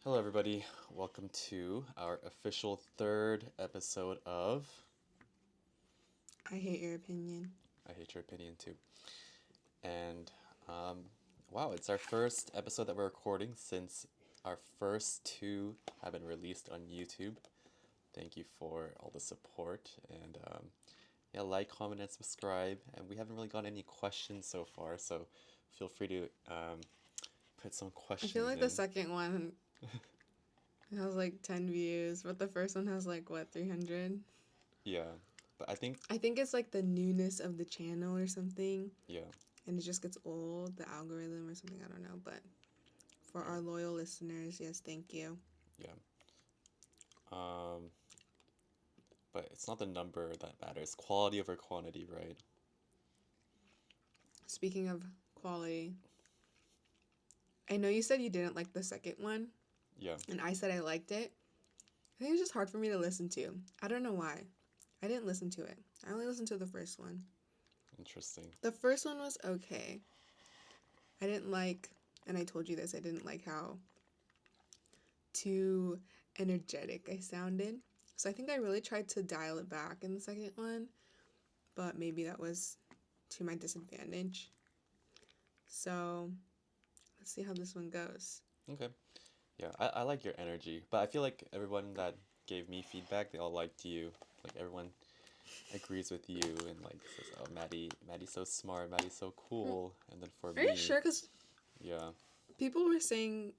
Hello, everybody. Welcome to our official third episode of I hate your opinion. I Hate Your Opinion Too. And wow, it's our first episode that we're recording since our first two have been released on YouTube. Thank you for all the support and yeah, like, comment, and subscribe. And we haven't really gotten any questions so far, so feel free to put some I questions feel like in. the second one has like 10 views, but the first one has like what, 300? Yeah, but I think I think it's like the newness of the channel or something, yeah. and it just gets old, the algorithm or something, I don't know. But for our loyal listeners, yes, thank you. Yeah. Um, but it's not the number that matters. Quality over quantity, right? Speaking of quality, I know you said you didn't like the second one, Yeah. and I said I liked it. I think it's just hard for me to listen to. I don't know why. I didn't listen to it. I only listened to the first one. Interesting. The first one was okay. I didn't like, and I told you this, I didn't like how too energetic I sounded. So I think I really tried to dial it back in the second one, but maybe that was to my disadvantage. So let's see how this one goes. Okay. Yeah, I like your energy, but I feel like everyone that gave me feedback, they all liked you. Like everyone agrees with you and like says, "Oh, Maddie's so smart, Maddie's so cool." And then for Are you me, sure? Because yeah, people were saying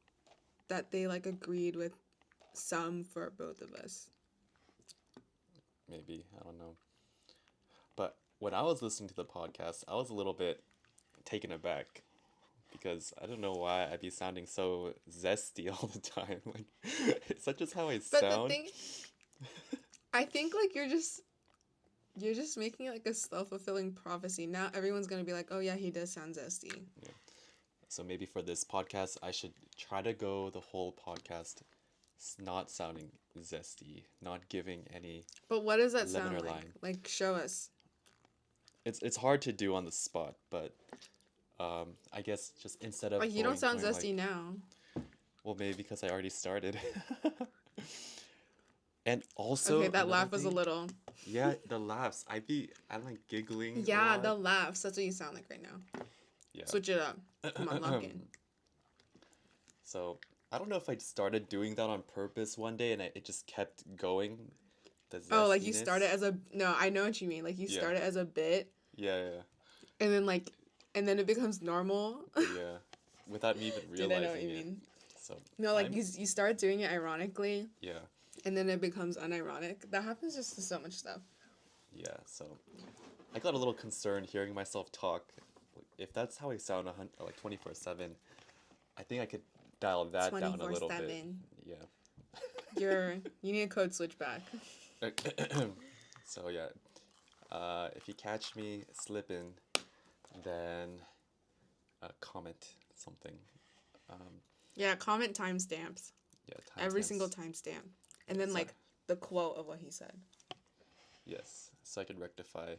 that they like agreed with some for both of us. maybe, I don't know. But when I was listening to the podcast, I was a little bit taken aback because I don't know why I'd be sounding so zesty all the time. Like, it's such as how I But the sound. thing, I think like you're just making it like a self-fulfilling prophecy. Now everyone's gonna be like, oh yeah, he does sound zesty. Yeah. So maybe for this podcast, I should try to go the whole podcast not sounding zesty, not giving any But what does that lemon sound or like? lime. Like, show us. It's hard to do on the spot, but I guess just instead of Like, you don't sound going zesty like, now. well, maybe because I already started. And Okay, also that another laugh was a thing, little. yeah, the laughs. I'm like giggling a Yeah, the lot. laughs. That's what you sound like right now. Yeah. Switch it up. Come on, lock in. So I don't know if I started doing that on purpose one day and it just kept going. The Oh, like you zestiness. started as a. No, I know what you mean. Like, you Yeah. started as a bit, Yeah, yeah, and then, like, and then it becomes normal. yeah. Without me even Dude, I know what realizing you it. mean. So No, like, I'm you start doing it ironically, yeah, and then it becomes unironic. That happens just to so much stuff. yeah. So I got a little concerned hearing myself talk. If that's how I sound like 24/7, I think I could dial that down a little bit. 24/7. Yeah. You need a code switch back. So yeah, if you catch me slipping, then comment something. Um, Yeah, comment timestamps. yeah, Every single timestamps. timestamp. And then, So, like, the quote of what he said. yes, so I can rectify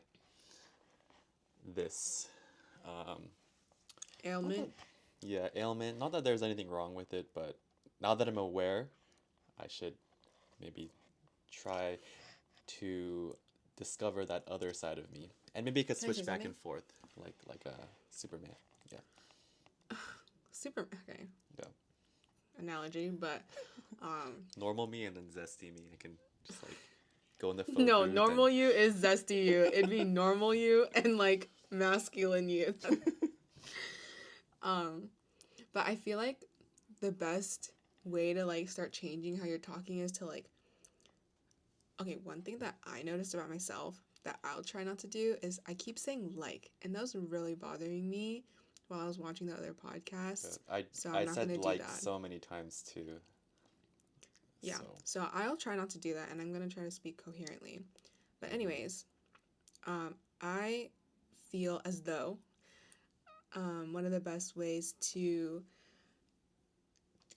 this. Um, Ailment. yeah, ailment. Not that there's anything wrong with it, but now that I'm aware, I should maybe try to discover that other side of me, and maybe I could Can I say switch back something? and forth, like a Superman. Yeah, Super. Okay. yeah. Analogy, but. Normal me and then zesty me. I can just like go in the phone No, booth normal you is zesty you. It'd be normal you and, like, masculine you. um, but I feel like the best way to, like, start changing how you're talking is to, like, okay, one thing that I noticed about myself that I'll try not to do is I keep saying like, and that was really bothering me while I was watching the other podcasts. So I'm I not said gonna do like that. so many times too. Yeah. So So I'll try not to do that, and I'm gonna try to speak coherently. But anyways, I feel as though one of the best ways to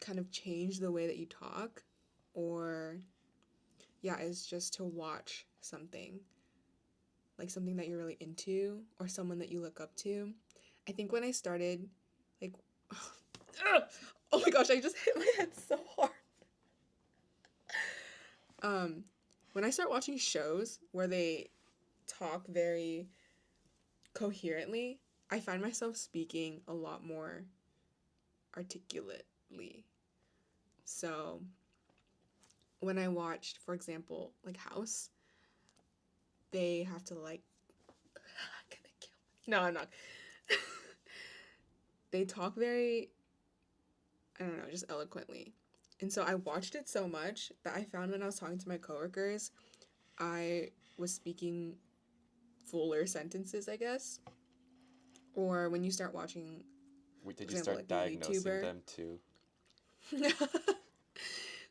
kind of change the way that you talk, or yeah, is just to watch something. Like something that you're really into or someone that you look up to. I think when I started, like, oh my gosh, I just hit my head so hard. When I start watching shows where they talk very coherently, I find myself speaking a lot more articulately. So when I watched, for example, like House, they have to like I'm gonna kill no, I'm not. They talk very, I don't know, just eloquently. And so I watched it so much that I found when I was talking to my coworkers, I was speaking fuller sentences, I guess. Or when you start watching, Wait, for did you example, start like a diagnosing YouTuber. them too?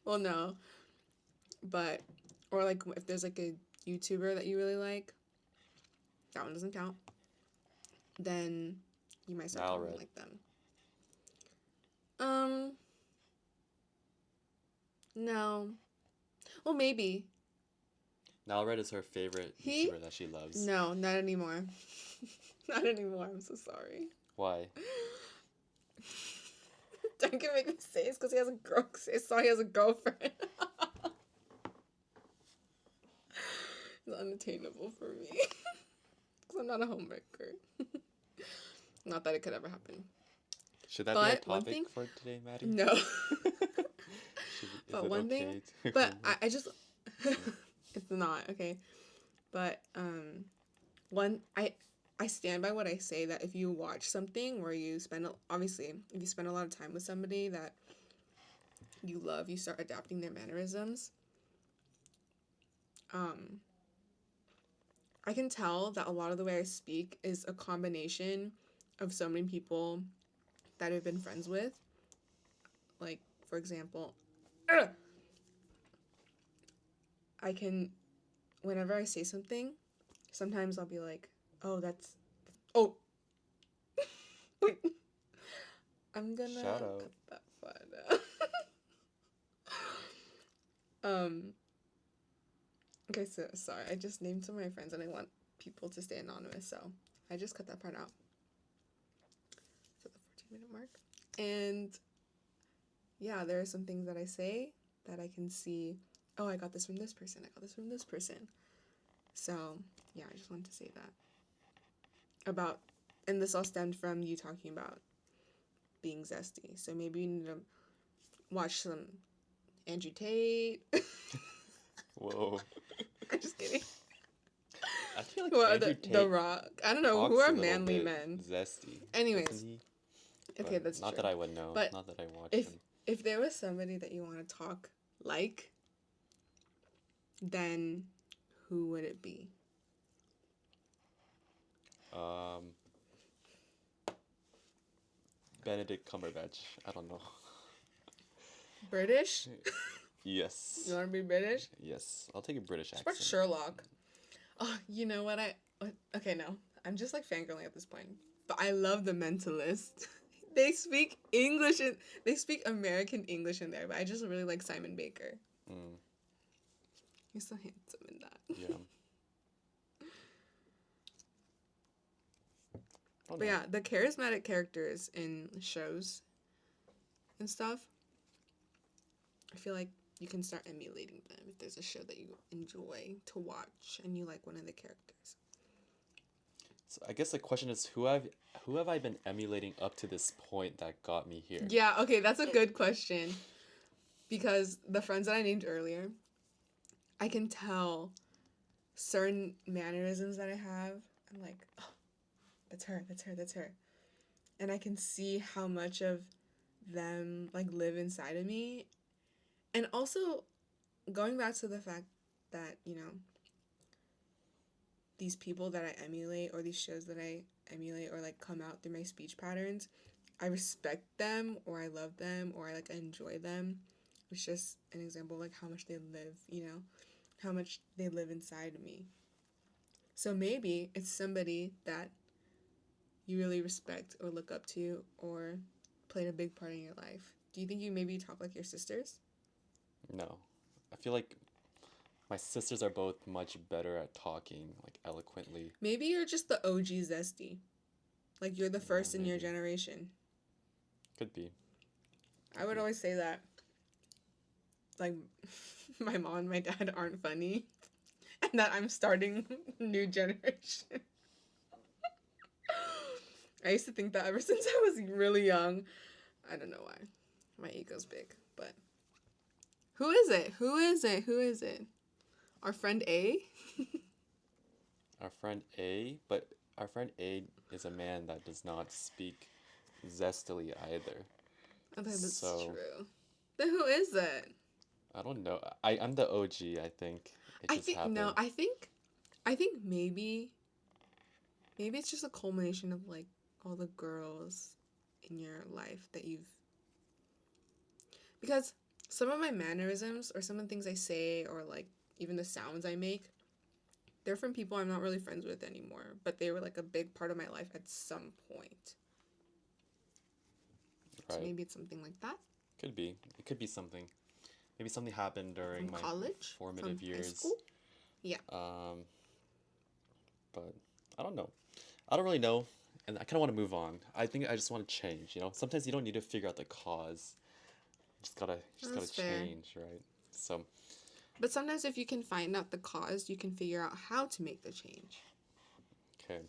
Well, no, but or like if there's like a YouTuber that you really like, that one doesn't count. Then you might start Now talking read. like them. Um, no. Well, maybe. Now red is her favorite He? YouTuber that she loves. No, not anymore. Not anymore. I'm so sorry. Why? Don't gonna make me say it's because he has a girl. It's so he has a girlfriend. It's unattainable for me because I'm not a homemaker. Not that it could ever happen. Should that But be our one topic thing- for today, Maddie? No. Is But it one okay thing, to but remove- I just it's not okay. But one I stand by what I say that if you watch something where you spend obviously if you spend a lot of time with somebody that you love, you start adapting their mannerisms. I can tell that a lot of the way I speak is a combination of so many people that I've been friends with. Like, for example, I can, whenever I say something, sometimes I'll be like, oh, that's, oh, wait, I'm gonna Shout out. cut that part out. Okay, so, sorry, I just named some of my friends and I want people to stay anonymous, so I just cut that part out. So the 14-minute mark. And yeah, there are some things that I say that I can see, oh, I got this from this person, I got this from this person. So yeah, I just wanted to say that. About, and this all stemmed from you talking about being zesty. So maybe you need to watch some Andrew Tate. Whoa. I'm just kidding. I feel like Well, Andrew the Tate Rock. I don't know, talks who are a little manly bit men? zesty. Anyways. Doesn't he? Okay, But that's not true. that I would know. But not that I watch if him. if there was somebody that you want to talk like, then who would it be? Benedict Cumberbatch. I don't know. British? Yes. You want to be British? Yes. I'll take a British What about accent. Sherlock? Oh, you know what okay, no. I'm just like fangirling at this point. But I love The Mentalist. They speak English and they speak American English in there, but I just really like Simon Baker. Mm, He's so handsome in that. yeah. Oh, But no. yeah, the charismatic characters in shows and stuff, I feel like you can start emulating them if there's a show that you enjoy to watch and you like one of the characters. So I guess the question is, who have I been emulating up to this point that got me here? Yeah, okay, that's a good question. Because the friends that I named earlier, I can tell certain mannerisms that I have. I'm like, oh, that's her, that's her, that's her. And I can see how much of them like live inside of me. And also going back to the fact that, you know, these people that I emulate or these shows that I emulate or like come out through my speech patterns, I respect them or I love them or I like enjoy them. It's just an example of like how much they live, you know, how much they live inside of me. So maybe it's somebody that you really respect or look up to or played a big part in your life. Do you think you maybe talk like your sisters? No. I feel like my sisters are both much better at talking, like eloquently. Maybe you're just the OG zesty. Like you're the first in your maybe. generation. Could be. I would always say that. like my mom and my dad aren't funny and that I'm starting new generation. I used to think that ever since I was really young. I don't know why. My ego's big, but who is it? Who is it? Who is it? Our friend A? Our friend A, but our friend A is a man that does not speak zestily either. I think that's So true. Then who is it? I don't know. I'm the OG, I think. It I just think no, happened. I think maybe it's just a culmination of like all the girls in your life that you've, because some of my mannerisms or some of the things I say or like even the sounds I make, they're from people I'm not really friends with anymore, but they were like a big part of my life at some point. So Right. maybe it's something like that. Could be. It could be something. Maybe something happened during From my college? From formative high years. school? Yeah. Um, but I don't know. I don't really know, and I kind of want to move on. I think I just want to change. Sometimes you don't need to figure out the cause. You just gotta That's fair. change, right? So, But sometimes if you can find out the cause, you can figure out how to make the change. okay,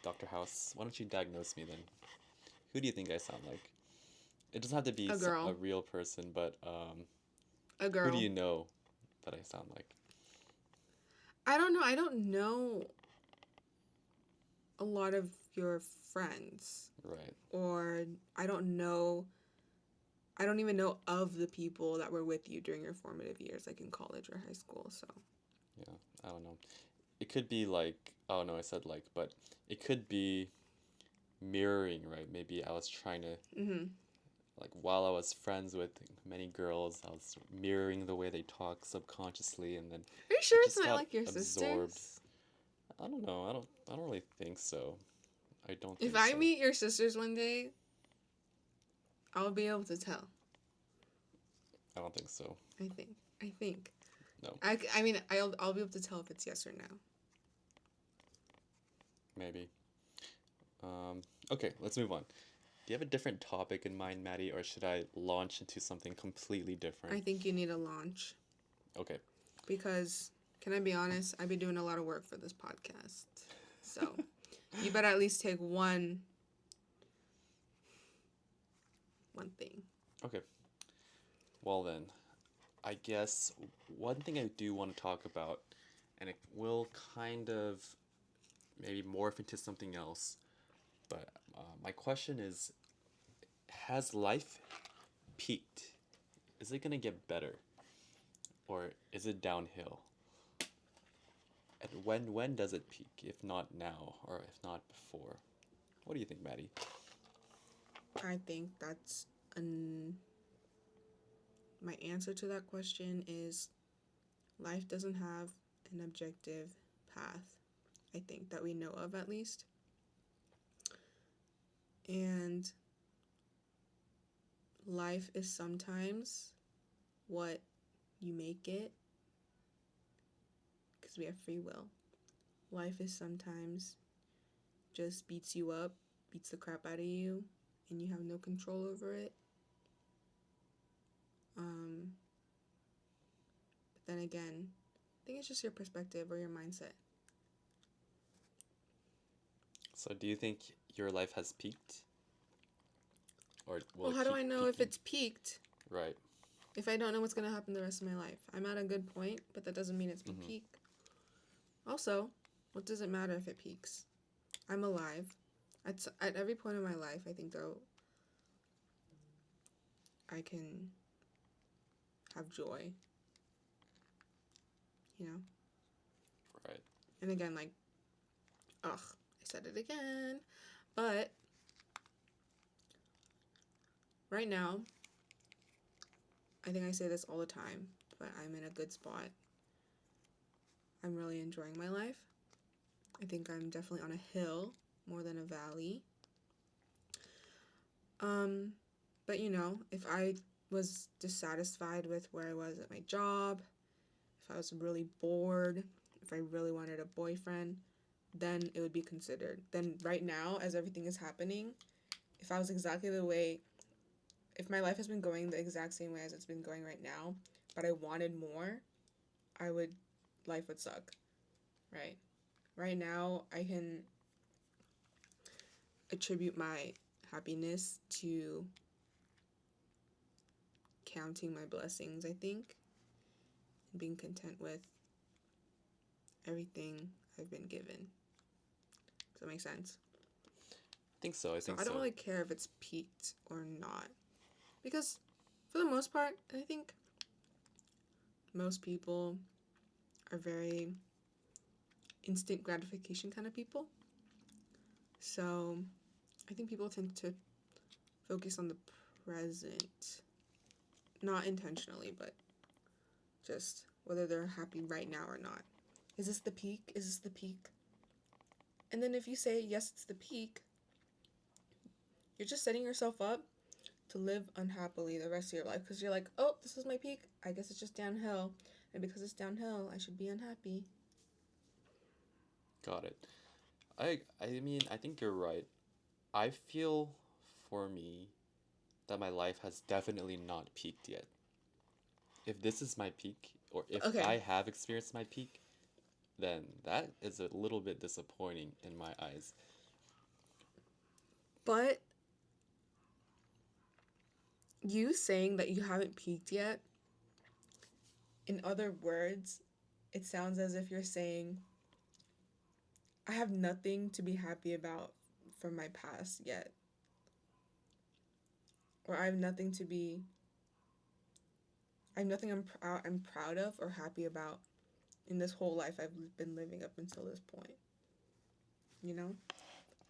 Dr. House, why don't you diagnose me then? Who do you think I sound like? It doesn't have to be A a girl. real person, but A who do girl. you know that I sound like? I don't know. I don't know a lot of your friends. Right. Or I don't know. I don't even know of the people that were with you during your formative years, like in college or high school. So Yeah, I don't know. It could be like, oh no, I said like, but it could be mirroring, right? Maybe I was trying to, mm-hmm. like, while I was friends with many girls, I was mirroring the way they talk subconsciously, and then Are you sure it it's just not got like your absorbed. sisters? I don't know. I don't really think so. I don't If think I so. meet your sisters one day, I'll be able to tell. I don't think so. I think. I think. No, I mean, I'll be able to tell if it's yes or no. maybe. Um, okay, let's move on. Do you have a different topic in mind, Maddie, or should I launch into something completely different? I think you need a launch Okay. because, can I be honest? I've been doing a lot of work for this podcast. So, you better at least take one thing. Okay. Well then, I guess one thing I do want to talk about, and it will kind of maybe morph into something else, but my question is, has life peaked? Is it gonna get better, or is it downhill? And when does it peak? If not now, or if not before? What do you think, Maddie? I think my answer to that question is life doesn't have an objective path. I think that we know of at least. And life is sometimes what you make it because we have free will. Life is sometimes just beats you up, beats the crap out of you, and you have no control over it. But then again, I think it's just your perspective or your mindset. So do you think your life has peaked? Or will Well, it how do keep I know if peaking? it's peaked Right. if I don't know what's going to happen the rest of my life? I'm at a good point, but that doesn't mean it's been Mm-hmm. peak. Also, what does it matter if it peaks? I'm alive. At every point in my life, I think though, I can have joy, you know? Right. And again, like, ugh, I said it again. But right now, I think I say this all the time, but I'm in a good spot. I'm really enjoying my life. I think I'm definitely on a hill more than a valley. But if I was dissatisfied with where I was at my job, if I was really bored, if I really wanted a boyfriend, then it would be considered. Then right now, as everything is happening, if I was exactly the way, if my life has been going the exact same way as it's been going right now, but I wanted more, I would, life would suck, right? Right now, I can attribute my happiness to counting my blessings, I think, and being content with everything I've been given. Does that make sense? I think so. I So think I don't so. really care if it's peaked or not. Because for the most part, I think most people are very instant gratification kind of people. So I think people tend to focus on the present. Not intentionally, but just whether they're happy right now or not. Is this the peak? Is this the peak? And then if you say, yes, it's the peak, you're just setting yourself up to live unhappily the rest of your life because you're like, oh, this is my peak. I guess it's just downhill. And because it's downhill, I should be unhappy. Got it. I mean, I think you're right. I feel for me that my life has definitely not peaked yet. If this is my peak, or if Okay, I have experienced my peak, then that is a little bit disappointing in my eyes. but you saying that you haven't peaked yet, in other words, it sounds as if you're saying, I have nothing to be happy about from my past yet. Or I have nothing I'm proud of or happy about in this whole life I've been living up until this point. You know?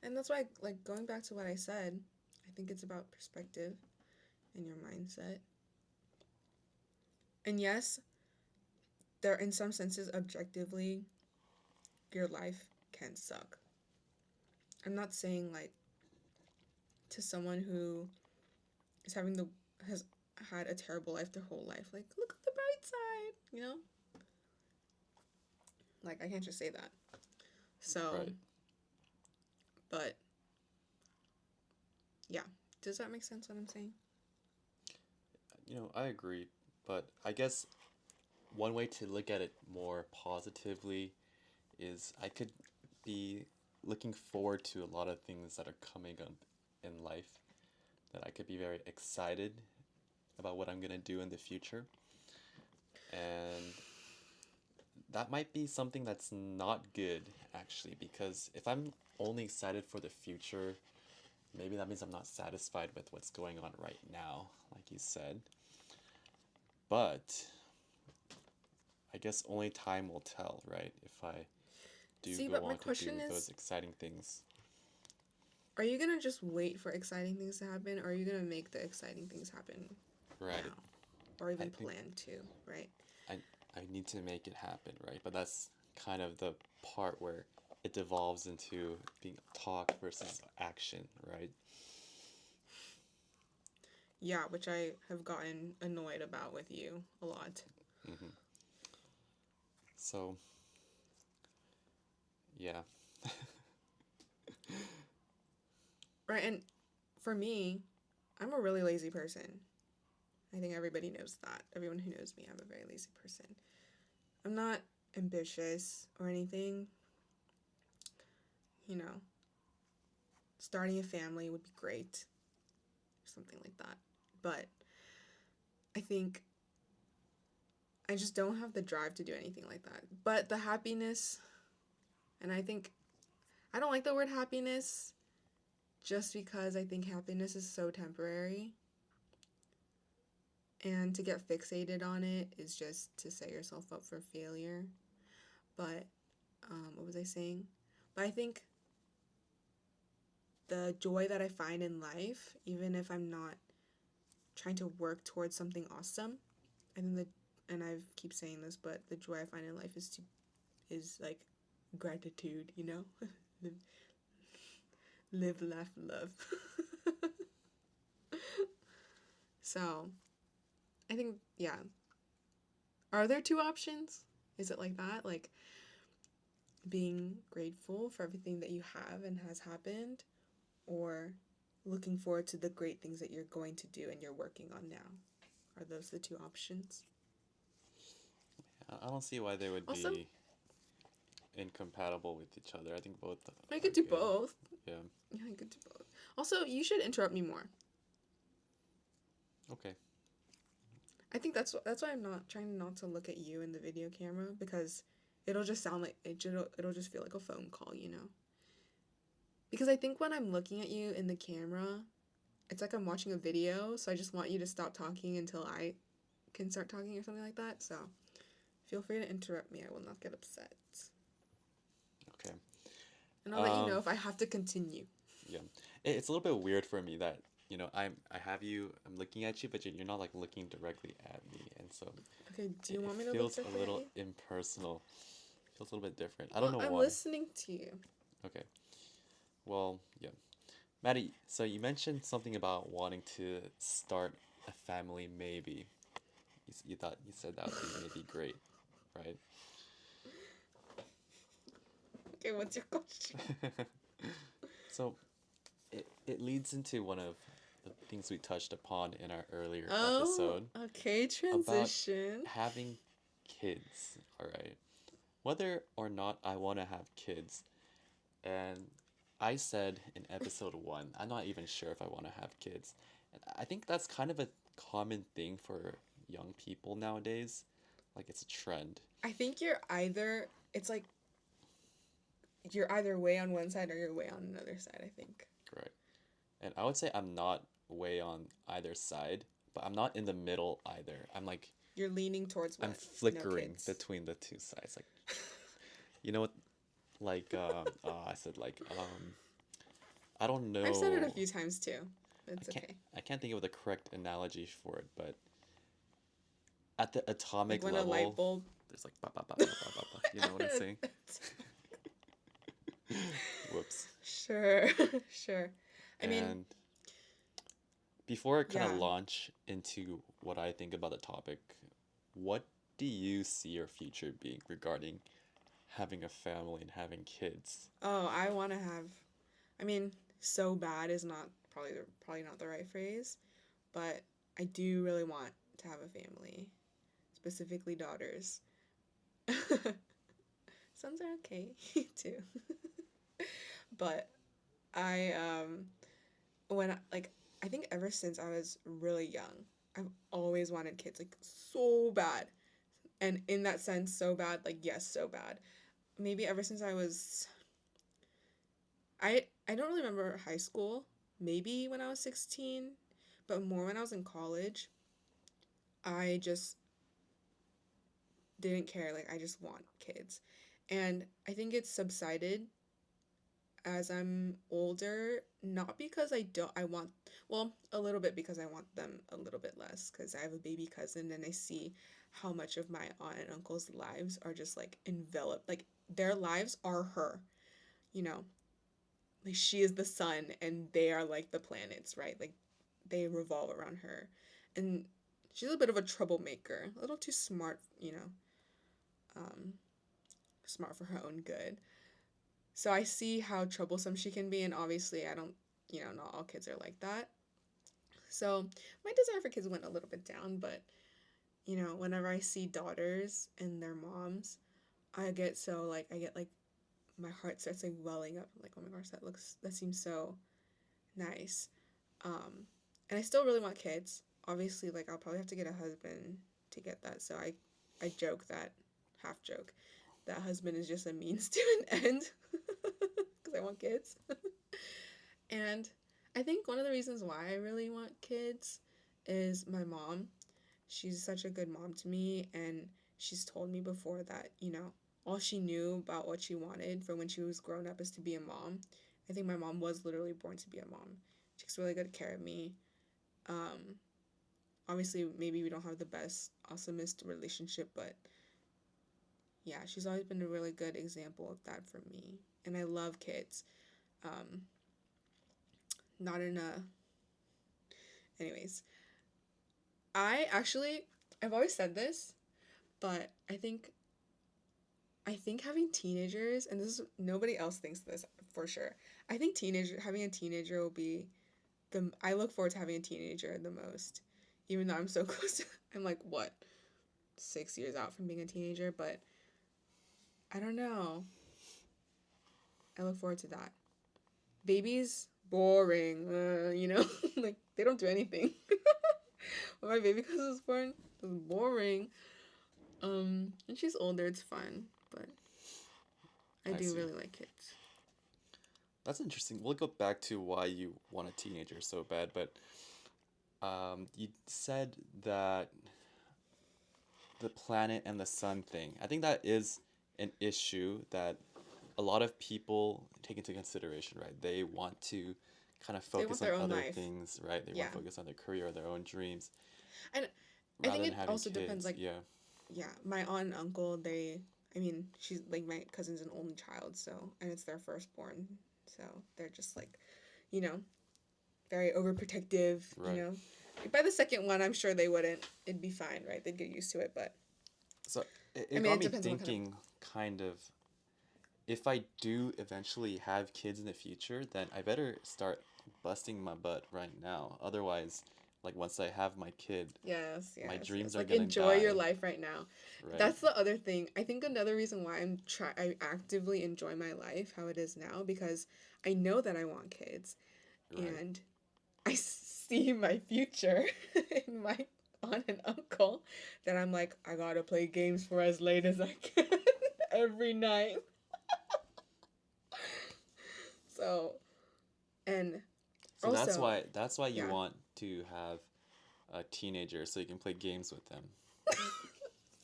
And that's why, like, going back to what I said, I think it's about perspective and your mindset. And yes, there, in some senses, objectively, your life can suck. I'm not saying, like, to someone who is has had a terrible life their whole life, like, look at the bright side, you know? Like, I can't just say that. So, Right. but, yeah. Does that make sense what I'm saying? I agree, but I guess one way to look at it more positively is I could be looking forward to a lot of things that are coming up in life, that I could be very excited about what I'm gonna do in the future. And that might be something that's not good, actually, because if I'm only excited for the future, maybe that means I'm not satisfied with what's going on right now, like you said. But I guess only time will tell, right? If I do See, go but my on to do question those is, exciting things. are you gonna just wait for exciting things to happen, or are you gonna make the exciting things happen Right. now? Or I even think plan to, right? I I need to make it happen, right? But that's kind of the part where it devolves into being talk versus action, right? Yeah, which I have gotten annoyed about with you a lot. hmm So, yeah. Right, and for me, I'm a really lazy person. I think everybody knows that. Everyone who knows me, I'm a very lazy person. I'm not ambitious or anything. You know, starting a family would be great, or something like that. But I think I just don't have the drive to do anything like that. But the happiness, and I think I don't like the word happiness just because I think happiness is so temporary. And to get fixated on it is just to set yourself up for failure. But, what was I saying? But I think the joy that I find in life, even if I'm not trying to work towards something awesome, I think and I keep saying this, but the joy I find in life is like gratitude, you know? live, live, laugh, love. So, I think, yeah. Are there two options? Is it like that? Like being grateful for everything that you have and has happened, or looking forward to the great things that you're going to do and you're working on now? Are those the two options? I don't see why they would Also, be incompatible with each other. I think both I are could do good. both. Yeah. Yeah, I could do both. Also, you should interrupt me more. Okay. I think that's why I'm not trying not to look at you in the video camera because it'll just sound like it'll just feel like a phone call, you know. Because I think when I'm looking at you in the camera, it's like I'm watching a video, so I just want you to stop talking until I can start talking or something like that. So, feel free to interrupt me. I will not get upset. Okay. And I'll let you know Um. if I have to continue. Yeah. It's a little bit weird for me that I'm looking at you, but you're not like looking directly at me, and so Okay, do you it want me to look feels a directly at little you? impersonal. Feels a little bit different. I don't Well, know I'm why. listening to you. Okay. Well, yeah. Maddie, so you mentioned something about wanting to start a family, maybe. You thought you said that would be maybe great, right? Okay, what's your question? So it leads into one of the things we touched upon in our earlier Oh, episode okay, about transition. having kids, all right? Whether or not I want to have kids. And I said in episode 1, I'm not even sure if I want to have kids. And I think that's kind of a common thing for young people nowadays. Like it's a trend. I think it's like you're either way on one side or you're way on another side, I think. Correct. And I would say I'm not way on either side, but I'm not in the middle either. You're leaning towards I'm what? No flickering kids. between the two sides. Like you know what like I said I don't I've said it a know. few times too. I It's can't okay. I can't think of the correct analogy for it, but at the Like atomic when a light level, bulb. there's like ba ba ba ba ba ba ba. You know what I'm saying? Whoops. Sure, sure. I mean, And before I kind of yeah. launch into what I think about the topic, what do you see your future being regarding having a family and having kids? Oh, I want to have. I mean, so bad is not probably not the right phrase, but I do really want to have a family, specifically daughters. Sons are okay too. But I when like I think ever since I was really young, I've always wanted kids like so bad. And in that sense so bad, like yes, so bad. Maybe ever since I don't really remember high school, maybe when I was 16, but more when I was in college. I just didn't care, like I just want kids. And I think it's subsided as I'm older, not because I want, well, a little bit because I want them a little bit less because I have a baby cousin and I see how much of my aunt and uncle's lives are just like enveloped, like their lives are her, you know, like she is the sun and they are like the planets, right? Like they revolve around her. And she's a bit of a troublemaker, a little too smart, um, smart for her own good. So I see how troublesome she can be, and obviously, I don't, not all kids are like that. So my desire for kids went a little bit down, but whenever I see daughters and their moms, I get like my heart starts like welling up. I'm like, oh my gosh, that seems so nice. Um, and I still really want kids. Obviously, like I'll probably have to get a husband to get that. So I joke that half joke that husband is just a means to an end because I want kids. And I think one of the reasons why I really want kids is my mom. She's such a good mom to me, and she's told me before that, all she knew about what she wanted for when she was grown up is to be a mom. I think my mom was literally born to be a mom. She takes really good care of me. Um, Obviously, maybe we don't have the best, awesomest relationship, but yeah, she's always been a really good example of that for me. And I love kids. Um, Not in a. Anyways, I actually, I've always said this, but I think having teenagers, and this is nobody else thinks this for sure. I think having a teenager will be I look forward to having a teenager the most, even though I'm so close. I'm like what, 6 years out from being a teenager, but I don't know. I look forward to that. Babies, boring, like they don't do anything. When my baby cousin was born, it was boring. And she's older, it's fun, but I I do see. really like kids. That's interesting. We'll go back to why you want a teenager so bad, but you said that the planet and the sun thing. I think that is an issue that a lot of people take into consideration, right? They want to kind of They want focus on their own other life. things, right? They want Yeah. to focus on their career, their own dreams, And I rather think than it having also depends, kids. like, Yeah, yeah, my aunt and uncle, I mean, she's like my cousin's an only child, so, and it's their firstborn, so they're just like, you know, very overprotective, right. By the second one, I'm sure they wouldn't. It'd be fine, right? They'd get used to it, but So I it mean, got it me depends on what kind of. thinking, kind of, if I do eventually have kids in the future, then I better start busting my butt right now. Otherwise, like once I have my kid, Yes, my yes, dreams yes. are Like gonna enjoy your die, life right now. right? That's the other thing. I think another reason why I actively enjoy my life how it is now because I know that I want kids Right. and I see my future in my aunt and uncle that I'm like I gotta play games for as late as I can every night. So and So also that's why you yeah, want to have a teenager so you can play games with them.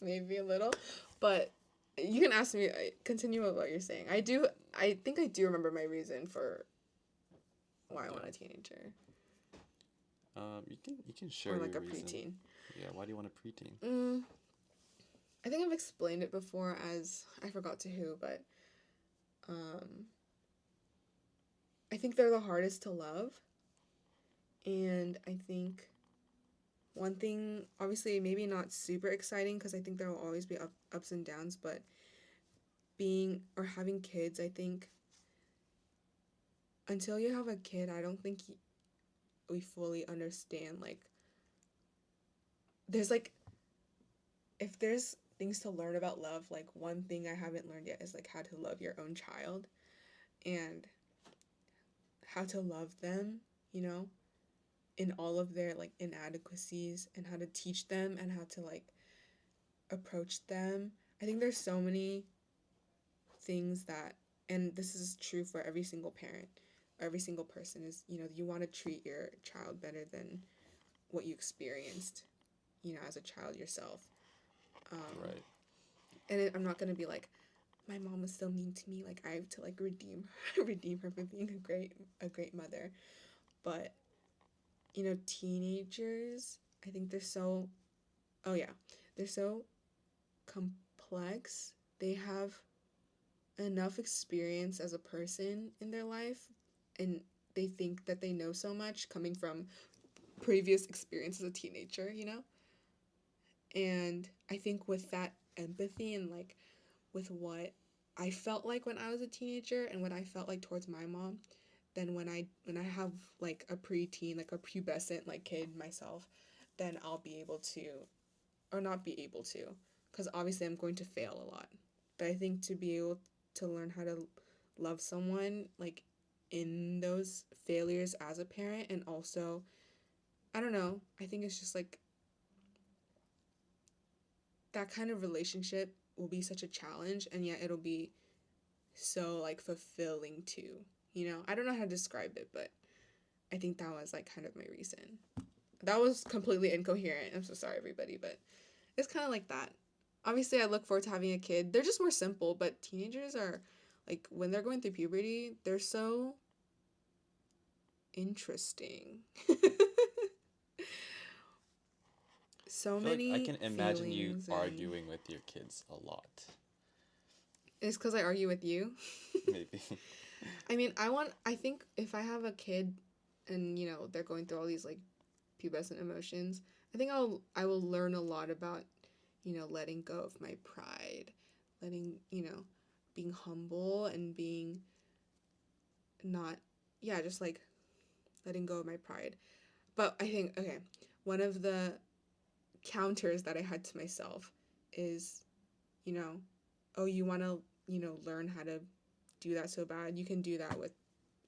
maybe a little, but you can ask me. Continue with what you're saying. I do. I think I do remember my reason for why I Yeah. want a teenager You can share or your like a reason. preteen. Yeah. Why do you want a preteen? Mm, I think I've explained it before as I forgot to who, but um, I think they're the hardest to love, and I think one thing, obviously, maybe not super exciting because I think there will always be ups and downs, but being or having kids, I think until you have a kid, I don't think we fully understand like there's like if there's things to learn about love, like one thing I haven't learned yet is like how to love your own child and how to love them, you know, in all of their like inadequacies and how to teach them and how to like approach them. I think there's so many things that and this is true for every single parent, every single person is, you want to treat your child better than what you experienced, as a child yourself. Um, Right. and I'm not gonna be like, my mom was so mean to me. Like I have to like redeem redeem her for being a great mother. But teenagers, I think they're so oh yeah, they're so complex. They have enough experience as a person in their life, and they think that they know so much coming from previous experience as a teenager. And I think with that empathy and like with what I felt like when I was a teenager and what I felt like towards my mom, then when I have like a preteen, like a pubescent like kid myself, then I'll be able to or not be able to because obviously I'm going to fail a lot. But I think to be able to learn how to love someone like in those failures as a parent and also I don't know, I think it's just like that kind of relationship will be such a challenge and yet it'll be so like fulfilling too. I don't know how to describe it, but I think that was like kind of my reason. That was completely incoherent. I'm so sorry, everybody, but it's kind of like that. Obviously, I look forward to having a kid. They're just more simple, but teenagers are like when they're going through puberty, they're so interesting. I So feel like I many can imagine you feelings, and arguing with your kids a lot. it's because I argue with you. Maybe. I mean, I think if I have a kid and, they're going through all these like pubescent emotions, I think I will learn a lot about, letting go of my pride, letting, being humble and being not, yeah, just like letting go of my pride. But I think, okay, one of the counters that I had to myself is, you know, oh, you want to, learn how to do that so bad. You can do that with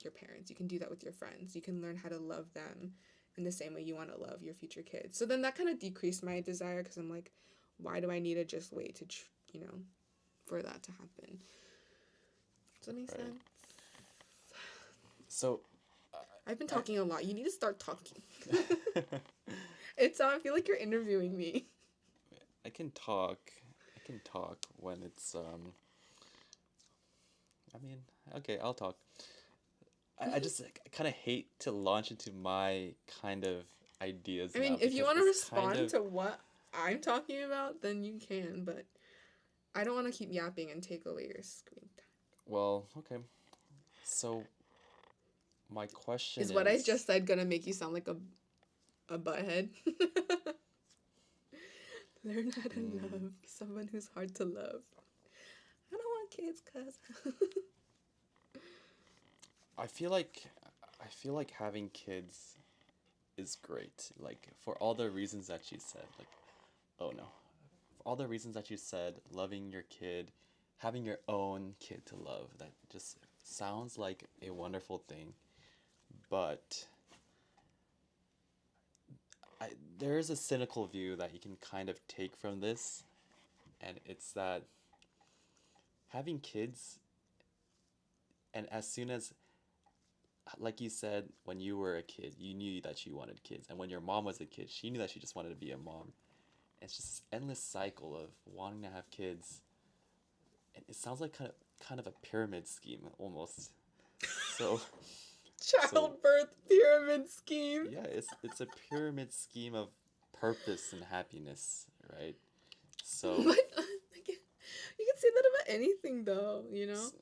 your parents. You can do that with your friends. You can learn how to love them in the same way you want to love your future kids. So then that kind of decreased my desire because I'm like, why do I need to just wait to, for that to happen? Does that make Right. sense? So, I've been I, talking a lot. You need to start talking. I feel like you're interviewing me. I can talk. I can talk when it's I mean, okay, I'll talk. I just kind of hate to launch into my kind of ideas I now mean, if you because want to it's kind respond of, to what I'm talking about, then you can, but I don't want to keep yapping and take away your screen time. well, okay. So my question Is what I is, just said gonna make you sound like a butthead? Learn how to mm, love someone who's hard to love. I don't want kids, cuz. I feel like I feel like having kids is great. Like for all the reasons that you said. Like, oh no. For all the reasons that you said, loving your kid, having your own kid to love, that just sounds like a wonderful thing. But I, there is a cynical view that you can kind of take from this, and it's that having kids, and as soon as, like you said, when you were a kid, you knew that you wanted kids, and when your mom was a kid, she knew that she just wanted to be a mom. It's just this endless cycle of wanting to have kids, and it sounds like kind of a pyramid scheme almost. So, so Childbirth pyramid scheme. yeah, it's a pyramid scheme of purpose and happiness, right? So, But you can say that about anything, though. s-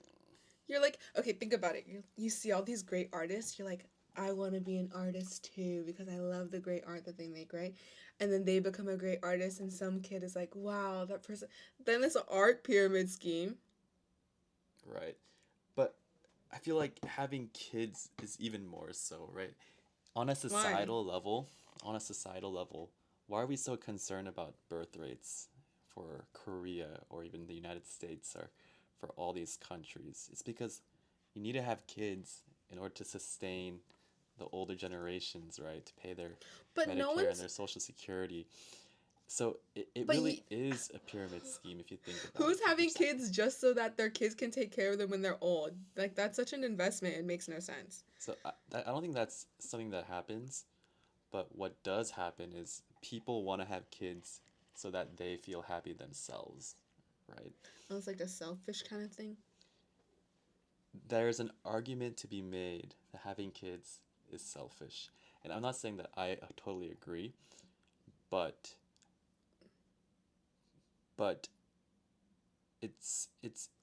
You're like, okay, think about it. You see all these great artists. You're like, I want to be an artist too because I love the great art that they make, right? And then they become a great artist, and some kid is like, wow, that person. Then it's an art pyramid scheme. right. But I feel like having kids is even more so, right? On a Why? societal level, on a societal level, why are we so concerned about birth rates for Korea or even the United States or for all these countries? It's because you need to have kids in order to sustain the older generations, right? To pay their But no Medicare and one's. their Social Security. So it But really is a pyramid scheme if you think about it. who's having kids just so that their kids can take care of them when they're old? Like, that's such an investment. It makes no sense. So I don't think that's something that happens. But what does happen is people want to have kids so that they feel happy themselves, right? It's like a selfish kind of thing. There's an argument to be made that having kids is selfish. And I'm not saying that I totally agree, but but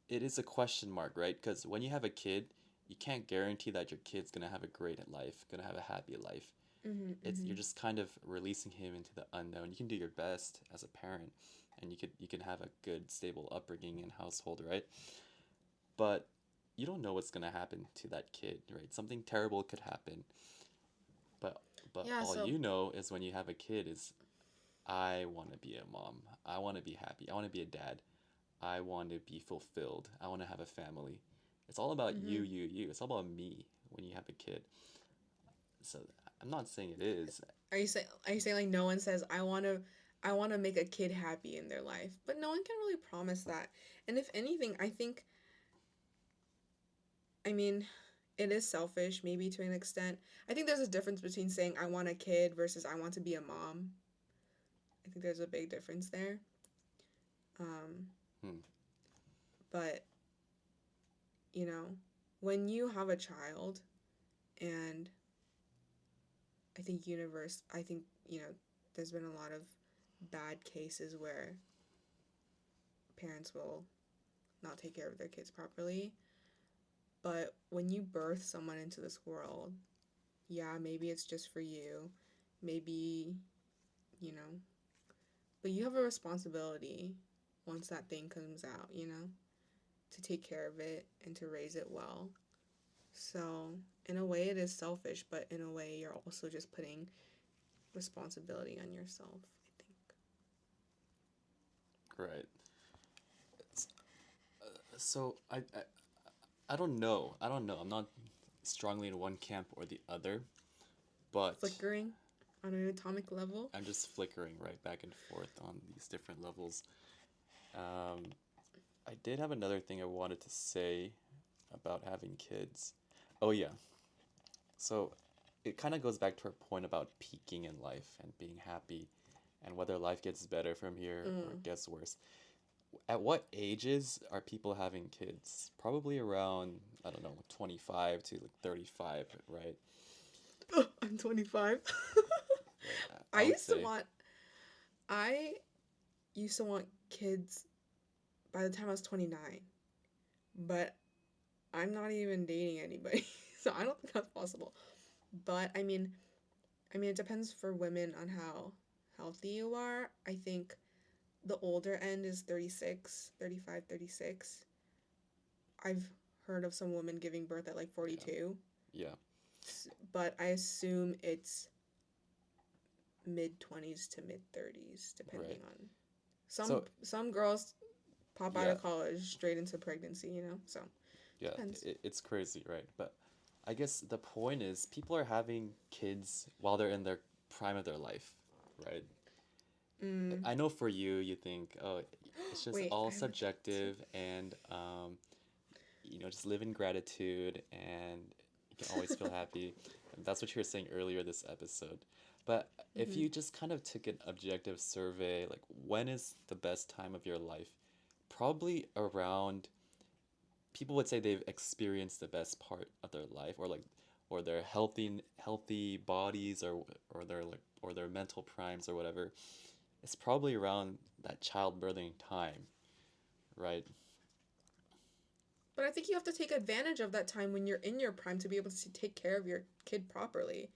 it is a question mark, right? Because when you have a kid, you can't guarantee that your kid's gonna have a great life, gonna have a happy life. Mhm. It's Mhm. you're just kind of releasing him into the unknown. You can do your best as a parent, and you can have a good stable upbringing and household, right? But you don't know what's gonna happen to that kid, right? Something terrible could happen, but Yeah. all So you know is when you have a kid is I want to be a mom. I want to be happy. I want to be a dad. I want to be fulfilled. I want to have a family. It's all about you, Mhm. you, you. It's all about me when you have a kid. So I'm not saying it is. Are you saying like no one says I want to make a kid happy in their life, but no one can really promise that. And if anything, I mean, it is selfish maybe to an extent. I think there's a difference between saying I want a kid versus I want to be a mom. I think there's a big difference there. Um, Hmm. but you know, when you have a child, and I think there's been a lot of bad cases where parents will not take care of their kids properly. But when you birth someone into this world, yeah, maybe it's just for you. Maybe, you know, but you have a responsibility once that thing comes out, to take care of it and to raise it well. So, in a way, it is selfish, but in a way, you're also just putting responsibility on yourself, I think. Right. S- So I don't know. I don't know. I'm not strongly in one camp or the other, but Flickering on an atomic level. I'm just flickering right back and forth on these different levels. Um, I did have another thing I wanted to say about having kids. Oh yeah. So it kind of goes back to our point about peaking in life and being happy and whether life gets better from here or Mm. gets worse. At what ages are people having kids? Probably around, I don't know, 25 to like 35, right? I'm 25. Right. I I would used to say, want I used to want kids by the time I was 29, but I'm not even dating anybody. So I don't think that's possible. But I mean it depends for women on how healthy you are. I think the older end is 36, 35, 36. I've heard of some women giving birth at like yeah, 42, yeah, but I assume it's mid 20s to mid 30s depending right. on So, some girls pop out yeah, of college straight into pregnancy, so yeah, depends. it's crazy, right? But I guess the point is people are having kids while they're in their prime of their life, right? Mm. I know for you, you think, oh, it's just Wait, all I have a kid too. subjective and, just live in gratitude and you can always feel happy. And that's what you were saying earlier this episode. But if Hmm. you just kind of took an objective survey, like when is the best time of your life? Probably around, people would say they've experienced the best part of their life or like or their healthy bodies or their like or their mental primes or whatever. It's probably around that childbirthing time, right? But I think you have to take advantage of that time when you're in your prime to be able to take care of your kid properly.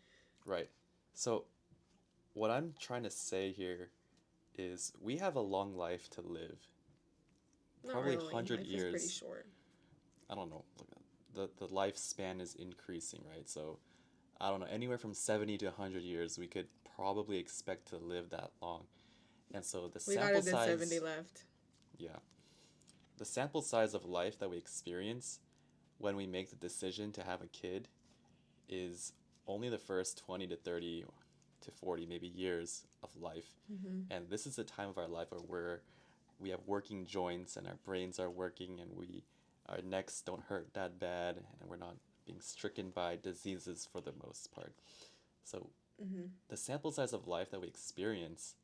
Right. So what I'm trying to say here is we have a long life to live. Not Probably really. 100 Life is pretty years. short. I don't know. The lifespan is increasing, right? So, I don't know, anywhere from 70 to 100 years, we could probably expect to live that long. And so the We got sample a good 70 size, left. yeah, the sample size of life that we experience when we make the decision to have a kid is only the first 20 to 30 to 40 maybe years of life. Hmm. And this is a time of our life where we have working joints and our brains are working and our necks don't hurt that bad and we're not being stricken by diseases for the most part. So Hmm. the sample size of life that we experience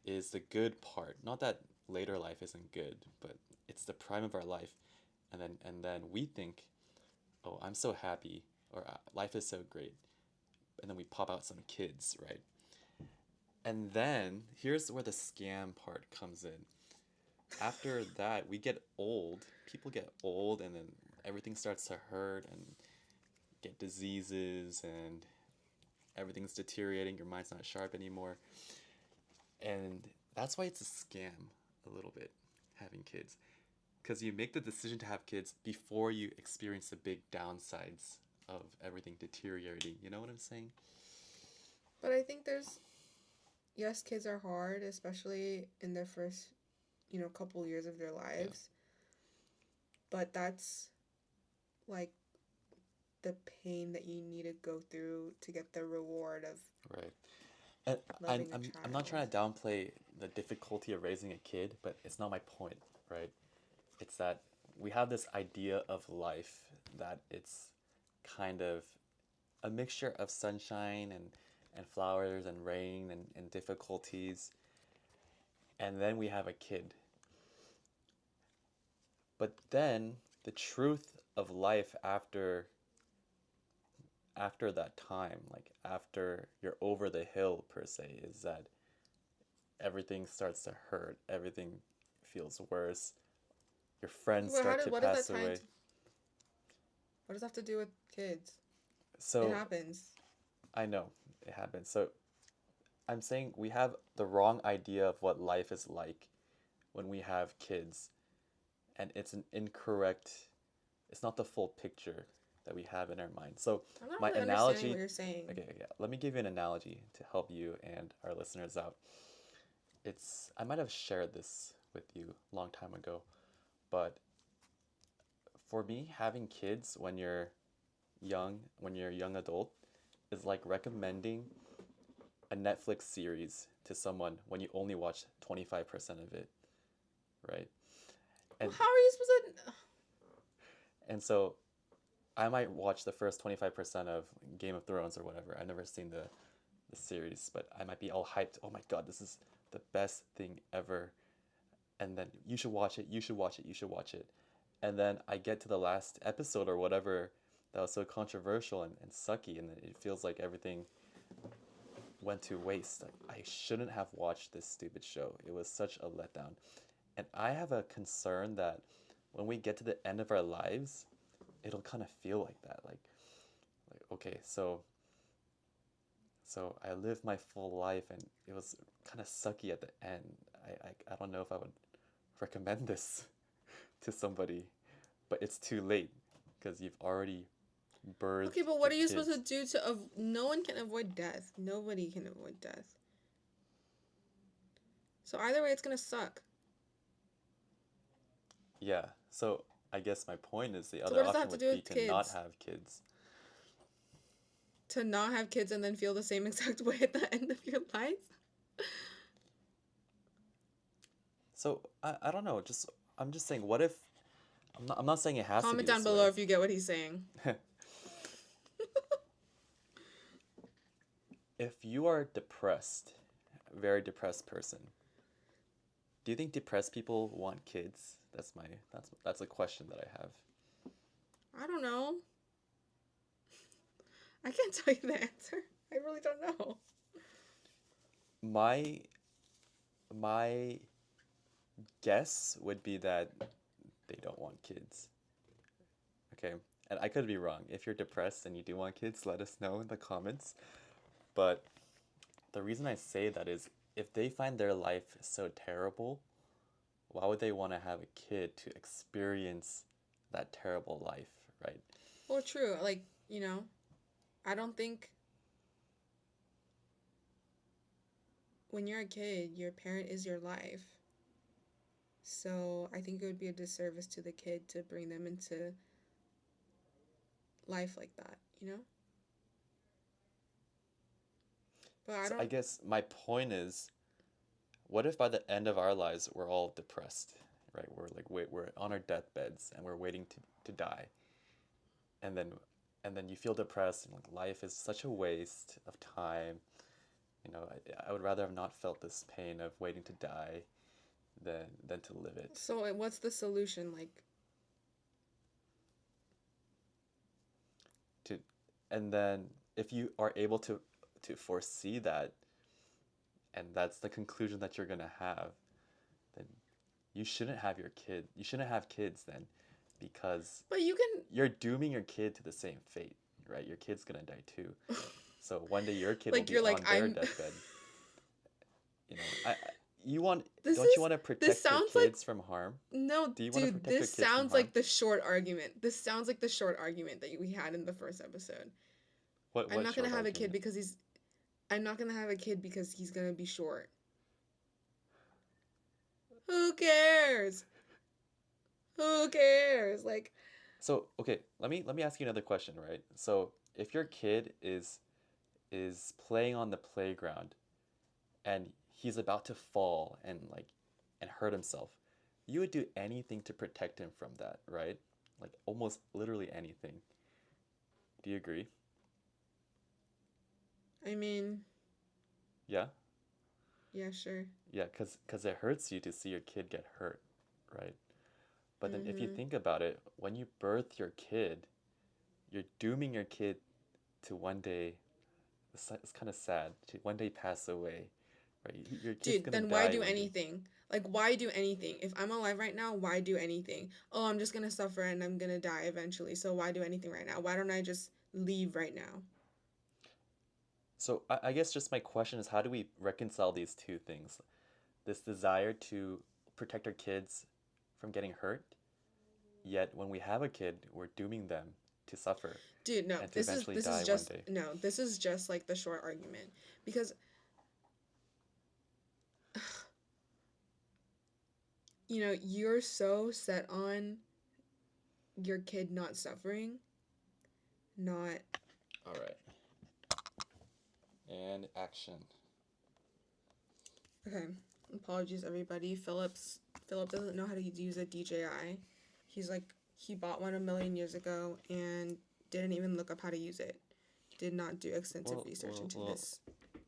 is the good part. Not that later life isn't good, but it's the prime of our life. And then we think, "Oh, I'm so happy," or "Life is so great." And then we pop out some kids, right? And then here's where the scam part comes in. After that, we get old. People get old, and then everything starts to hurt and get diseases, and everything's deteriorating. Your mind's not sharp anymore. And that's why it's a scam a little bit, having kids. Because you make the decision to have kids before you experience the big downsides of everything deteriorating. You know what I'm saying? But I think yes, kids are hard, especially in their first, couple years of their Yeah, lives. But that's like the pain that you need to go through to get the reward of right. And loving a I'm not child. trying to downplay the difficulty of raising a kid, but it's not my point, right? It's that we have this idea of life that it's kind of a mixture of sunshine and flowers and rain and difficulties, and then we have a kid. But then the truth of life after that time, like after you're over the hill per se, is that everything starts to hurt, everything feels worse, your friends But start to what does that pass tie away. into? What does that have to do with kids? It So happens. I know it happens. So I'm saying we have the wrong idea of what life is like when we have kids, and it's an incorrect, it's not the full picture that we have in our mind. So I'm not my really understanding what analogy, you're saying. okay, yeah, let me give you an analogy to help you and our listeners out. I might have shared this with you a long time ago. But for me, having kids when you're a young adult, is like recommending a Netflix series to someone when you only watch 25% of it, right? Well, And how are you supposed to? and so I might watch the first 25% of Game of Thrones or whatever. I've never seen the series, but I might be all hyped. Oh my God, this is the best thing ever. And then you should watch it, you should watch it, you should watch it. And then I get to the last episode or whatever that was so controversial and sucky, and it feels like everything went to waste. Like, I shouldn't have watched this stupid show. It was such a letdown. And I have a concern that when we get to the end of our lives, it'll kind of feel like that. Like okay, so I lived my full life and it was kind of sucky at the end. I don't know if I would recommend this to somebody, but it's too late because you've already birthed Okay, but your what are you supposed to kids. do to? No one can avoid death. Nobody can avoid death. So either way, it's gonna suck. Yeah, so I guess my point is the So other what does that have option to would do be with to not kids? have kids. To not have kids and then feel the same exact way at the end of your life? So I don't know, just I'm just saying what if I'm not saying it has to be Comment down this below way. if you get what he's saying. If you are depressed, a very depressed person, do you think depressed people want kids? That's a question that I have. I don't know. I can't tell you the answer. I really don't know. My my guess would be that they don't want kids. Okay? And I could be wrong. If you're depressed and you do want kids, let us know in the comments. But the reason I say that is if they find their life so terrible, why would they want to have a kid to experience that terrible life, right? Well, true. Like, I don't think when you're a kid, your parent is your life. So I think it would be a disservice to the kid to bring them into life like that, you know? But I So I don't. guess my point is, what if by the end of our lives we're all depressed, right? We're on our deathbeds and we're waiting to die. And then you feel depressed and like life is such a waste of time. I would rather have not felt this pain of waiting to die than to live it. So what's the solution? Like, To and then if you are able to foresee that and that's the conclusion that you're gonna have, then you shouldn't have kids then because but you you're dooming your kid to the same fate, right? Your kid's gonna die too. can. So one day your kid will Like, be you're like, on their I'm. deathbed. I you want This don't you is. want to This protect your sounds like. kids from harm? No, Do you want to dude, protect your this kids from sounds harm? like the short argument. This sounds like the short argument that we had in the first episode. I'm What not gonna short have a kid argument? because he's. I'm not gonna have a kid because he's gonna be short. Who cares? Who cares? Like, So, okay, let me ask you another question, right? So, if your kid is playing on the playground and he's about to fall and hurt himself, you would do anything to protect him from that, right? Like almost literally anything. Do you agree? I mean, Yeah? yeah, sure. Yeah, cuz it hurts you to see your kid get hurt, right? But then if you Mm-hmm. think about it, when you birth your kid, you're dooming your kid to one day, it's kind of sad, to one day pass away, right? Your kid's Dude, gonna then why die do one day. anything? Like, why do anything? If I'm alive right now, why do anything? Oh, I'm just gonna suffer and I'm gonna die eventually. So why do anything right now? Why don't I just leave right now? So I guess just my question is how do we reconcile these two things? This desire to protect our kids from getting hurt, yet when we have a kid, we're dooming them to suffer Dude, no. and to This is eventually this is die one just day. no. This is just like the short argument because you're so set on your kid not suffering, not. All right. And action. Okay. Apologies, everybody. Philip doesn't know how to use a DJI. He's like he bought one a million years ago and didn't even look up how to use it. Did not do extensive research into this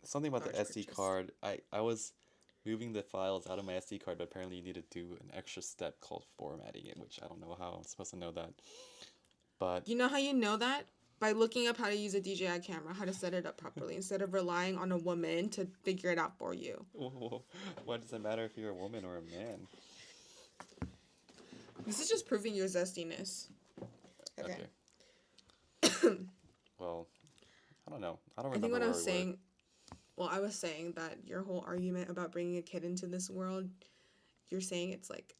Something about the large SD purchase. card. I was moving the files out of my SD card, but apparently you need to do an extra step called formatting it, which I don't know how I'm supposed to know that. But You know how you know that? By looking up how to use a DJI camera, how to set it up properly, instead of relying on a woman to figure it out for you. why does it matter if you're a woman or a man? This is just proving your zestiness. Okay. Well, I don't know. I don't I think remember what I where was we were. saying, well, I was saying that your whole argument about bringing a kid into this world, you're saying it's like,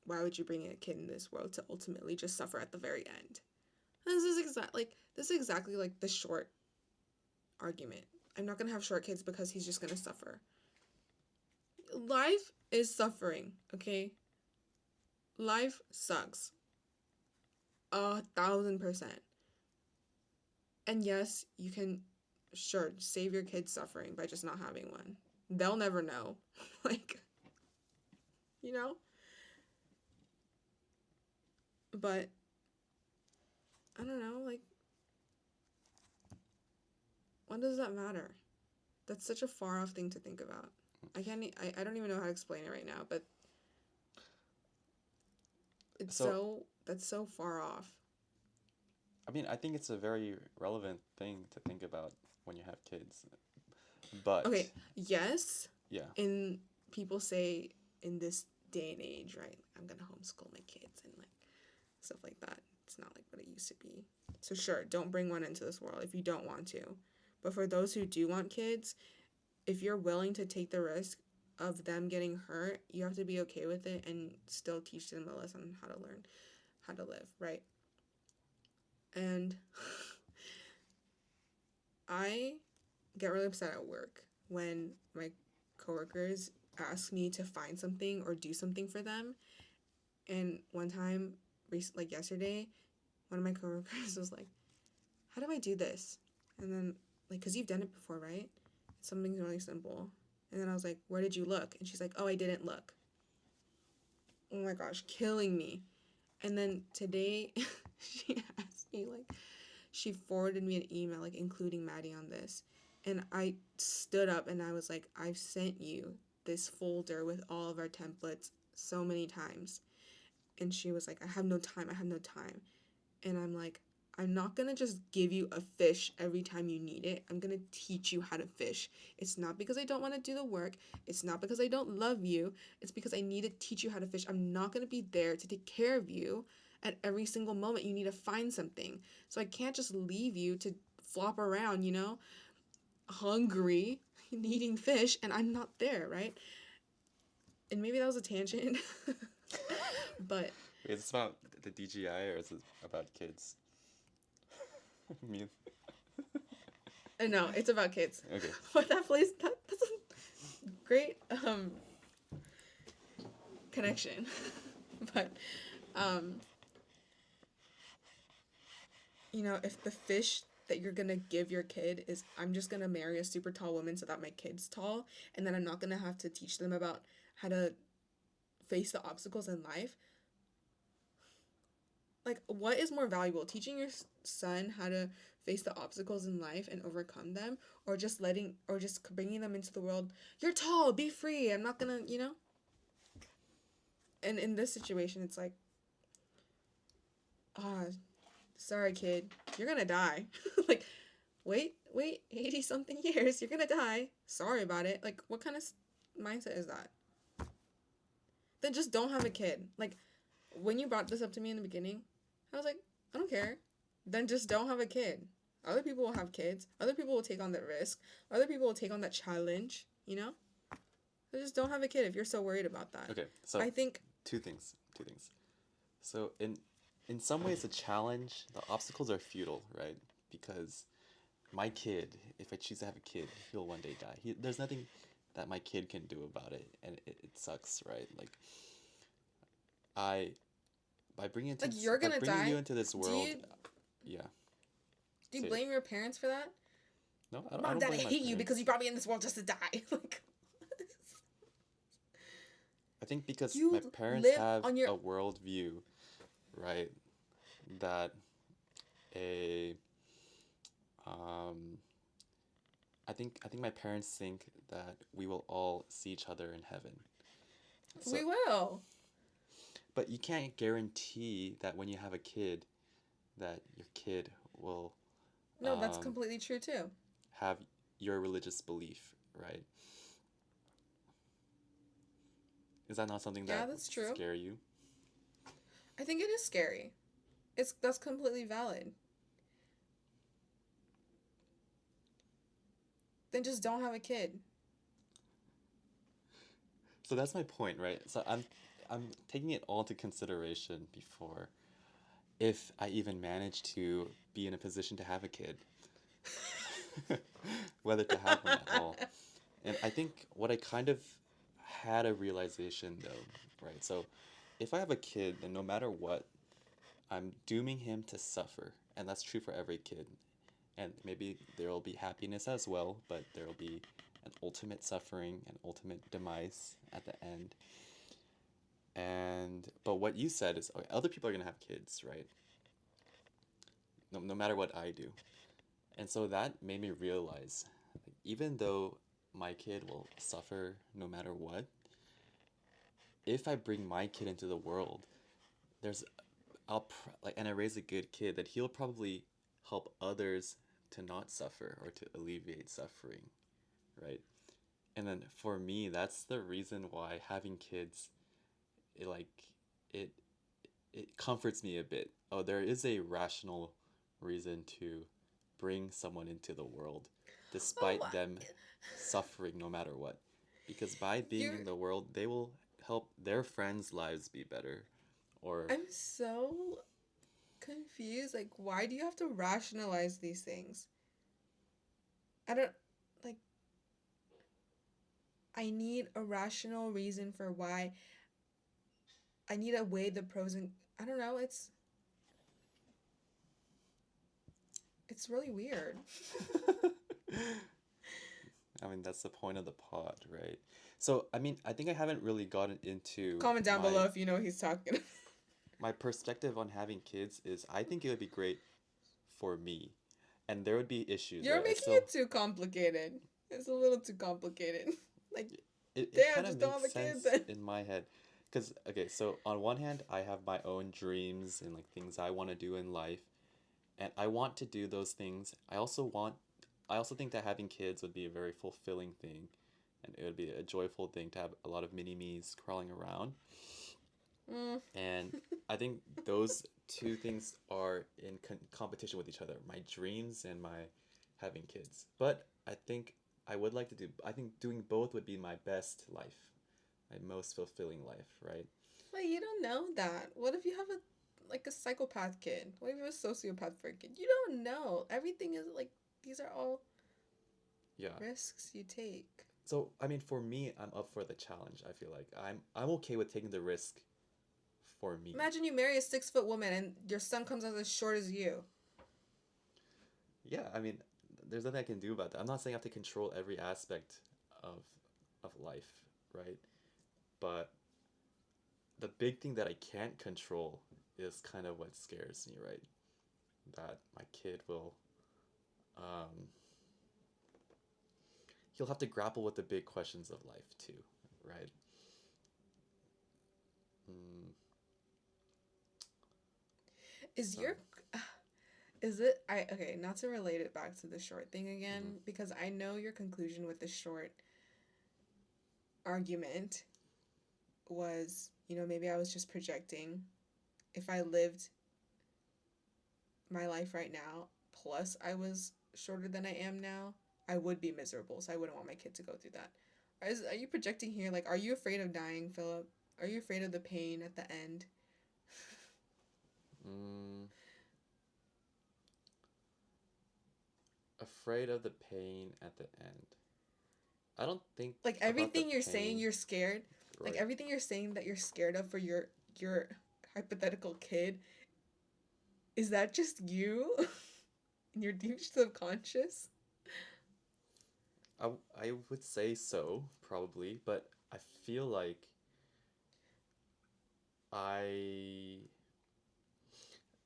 why would you bring a kid in this world to ultimately just suffer at the very end? This is exactly like the short argument. I'm not gonna have short kids because he's just gonna suffer. Life is suffering, okay? Life sucks. 1,000%. And yes, you can, sure, save your kids suffering by just not having one. They'll never know. like, you know? But, I don't know, like, what does that matter? That's such a far off thing to think about. I don't even know how to explain it right now, but that's so far off. I mean, I think it's a very relevant thing to think about when you have kids. But Okay, yes, yeah. in people say in this day and age, right? I'm gonna homeschool my kids and like stuff like that. It's not like what it used to be. So sure, don't bring one into this world if you don't want to. But for those who do want kids, if you're willing to take the risk of them getting hurt, you have to be okay with it and still teach them a lesson on how to learn how to live, right? And I get really upset at work when my coworkers ask me to find something or do something for them. And one time, like yesterday, one of my coworkers was like, "How do I do this?" And then, like, because you've done it before, right? It's something really simple. And then I was like, "Where did you look?" And she's like, "Oh, I didn't look." Oh my gosh, killing me. And then today, she asked me, like, she forwarded me an email, like, including Maddie on this. And I stood up and I was like, I've sent you this folder with all of our templates so many times. And she was like, I have no time. I have no time. And I'm like, I'm not going to just give you a fish every time you need it. I'm going to teach you how to fish. It's not because I don't want to do the work. It's not because I don't love you. It's because I need to teach you how to fish. I'm not going to be there to take care of you at every single moment. You need to find something. So I can't just leave you to flop around, hungry, needing fish, and I'm not there, right? And maybe that was a tangent. But Wait, is this about the DGI or is it about kids? Me. no, it's about kids. Okay. But that's a great connection. But if the fish that you're gonna give your kid is I'm just gonna marry a super tall woman so that my kid's tall, and then I'm not gonna have to teach them about how to face the obstacles in life. Like, what is more valuable, teaching your son how to face the obstacles in life and overcome them, or just bringing them into the world? You're tall, be free. I'm not gonna, And in this situation, it's like, ah, sorry, kid, you're gonna die. Like, wait, 80 something years, you're gonna die. Sorry about it. Like, what kind of mindset is that? Then just don't have a kid. Like, when you brought this up to me in the beginning, I was like, I don't care. Then just don't have a kid. Other people will have kids. Other people will take on that risk. Other people will take on that challenge, So just don't have a kid if you're so worried about that. Okay, so I think two things. So in some ways, the challenge, the obstacles are futile, right? Because my kid, if I choose to have a kid, he'll one day die. There's nothing that my kid can do about it, and it sucks, right? Like, I by Like, you're by gonna bringing you die. into this Do world, you yeah. do you Say it. blame your parents for that? No, I Mom, don't Dad, I blame my hate you because parents. you brought me in this world just to die. Like, I think because my you parents live have on your. a worldview, right? That a um, I think my parents think that we will all see each other in heaven. So, We will. but you can't guarantee that when you have a kid, that your kid will No, that's um, completely true too. have your religious belief, right? Is that not something Yeah, that would that's true. scare you? I think it is scary. That's completely valid. Then just don't have a kid. So that's my point, right? So I'm taking it all into consideration before if I even manage to be in a position to have a kid, whether to have one at all. And I think what I kind of had a realization though, right? So if I have a kid, then no matter what, I'm dooming him to suffer. And that's true for every kid. And maybe there will be happiness as well, but there will be an ultimate suffering, an ultimate demise at the end. And but what you said is okay, other people are gonna have kids, right? No matter what I do. And so that made me realize, like, even though my kid will suffer no matter what, if I bring my kid into the world, there's like, and I raise a good kid, that he'll probably help others to not suffer or to alleviate suffering, right? And then for me, that's the reason why having kids, it like it it comforts me a bit. Oh, there is a rational reason to bring someone into the world Oh, despite them suffering no matter what. Because by being you're. in the world, they will help their friends' lives be better. Or, I'm so confused. Like, why do you have to rationalize these things? I don't. Like, I need a rational reason for why. I need to weigh the pros and. I don't know. It's really weird. I mean, that's the point of the pod, right? So, I mean, I think I haven't really gotten into Comment down below if you know what he's talking about. my perspective on having kids is I think it would be great for me. And there would be issues, You're right? I making still it too complicated. It's a little too complicated. Like, it damn, kind of just don't makes have a kid sense then. in my head. Because, okay, so on one hand, I have my own dreams and like things I want to do in life, and I want to do those things. I also think that having kids would be a very fulfilling thing, and it would be a joyful thing to have a lot of mini me's crawling around. Mm. And I think those two things are in competition with each other, my dreams and my having kids. But I think I think doing both would be my best life, my most fulfilling life, right? Like, you don't know that. What if you have a psychopath kid? What if you have a sociopath for a kid? You don't know. Everything is like, these are all Yeah. risks you take. So, I mean, for me, I'm up for the challenge. I feel like I'm okay with taking the risk for me. Imagine you marry a 6 foot woman and your son comes out as short as you. Yeah, I mean, there's nothing I can do about that. I'm not saying I have to control every aspect of life, right? But the big thing that I can't control is kind of what scares me, right? That my kid will, um, he'll have to grapple with the big questions of life too, right? Mm, Is so, your is it I okay, not to relate it back to the short thing mm-hmm, again because I know your conclusion with the short argument was, maybe I was just projecting. If I lived my life right now, plus I was shorter than I am now, I would be miserable. So I wouldn't want my kid to go through that. Are you projecting here? Like, are you afraid of dying, Philip? Are you afraid of the pain at the end? mm, afraid of the pain at the end. I don't think Like about the everything you're saying pain, you're scared. Like right? everything you're saying that you're scared of for your hypothetical kid, is that just you in your deep subconscious? I would say so, probably, but I feel like I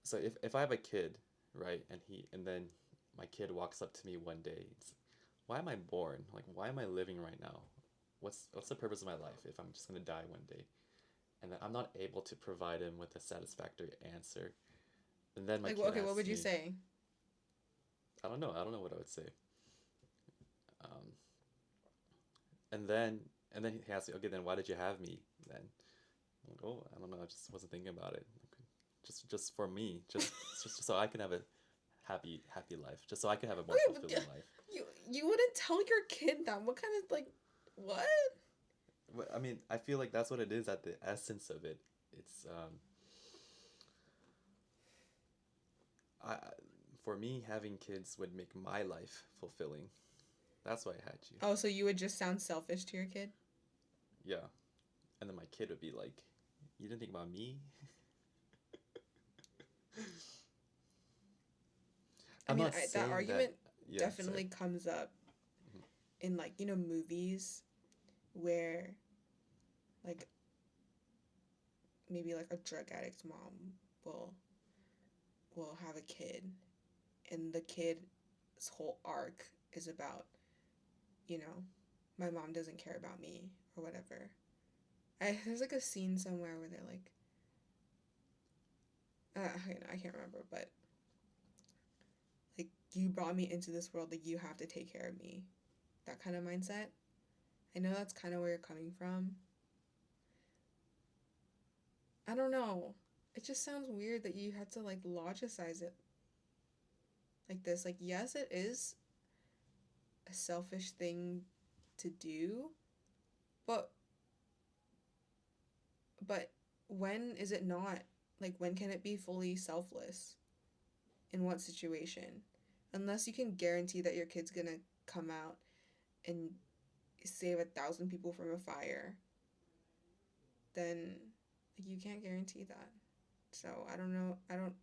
so if I have a kid, right, and then my kid walks up to me one day, it's, why am I born? Like, why am I living right now? What's the purpose of my life if I'm just gonna die one day? And then I'm not able to provide him with a satisfactory answer. And then my Like, kid okay, what asks would you me, say? I don't know, I don't know what I would say. Um, and then and then he asks me, okay, then why did you have me then? I'm like, oh, I don't know, I just wasn't thinking about it. Just for me, just so I can have a happy life, just so I can have a more Okay, but fulfilling life. you wouldn't tell your kid that. What kind of like what? But, I mean, I feel like that's what it is at the essence of it. It's I for me having kids would make my life fulfilling. That's why I had you. Oh, so you would just sound selfish to your kid? Yeah, and then my kid would be like, "You didn't think about me." I I'm mean, not that saying that. argument Yeah, sorry. definitely comes up Mhm. in like movies where like maybe like a drug addict's mom will will have a kid, and the kid's whole arc is about you know my mom doesn't care about me or whatever. There's like a scene somewhere where they're like I can't remember, but like you brought me into this world, like you have to take care of me, that kind of mindset. I know that's kind of where you're coming from. I don't know. It just sounds weird that you had to like logicize it like this. Like, yes, it is a selfish thing to do, but but when is it not? Like, when can it be fully selfless? In what situation? Unless you can guarantee that your kid's gonna come out and save 1,000 people from a fire, then like, you can't guarantee that. So I don't know. I don't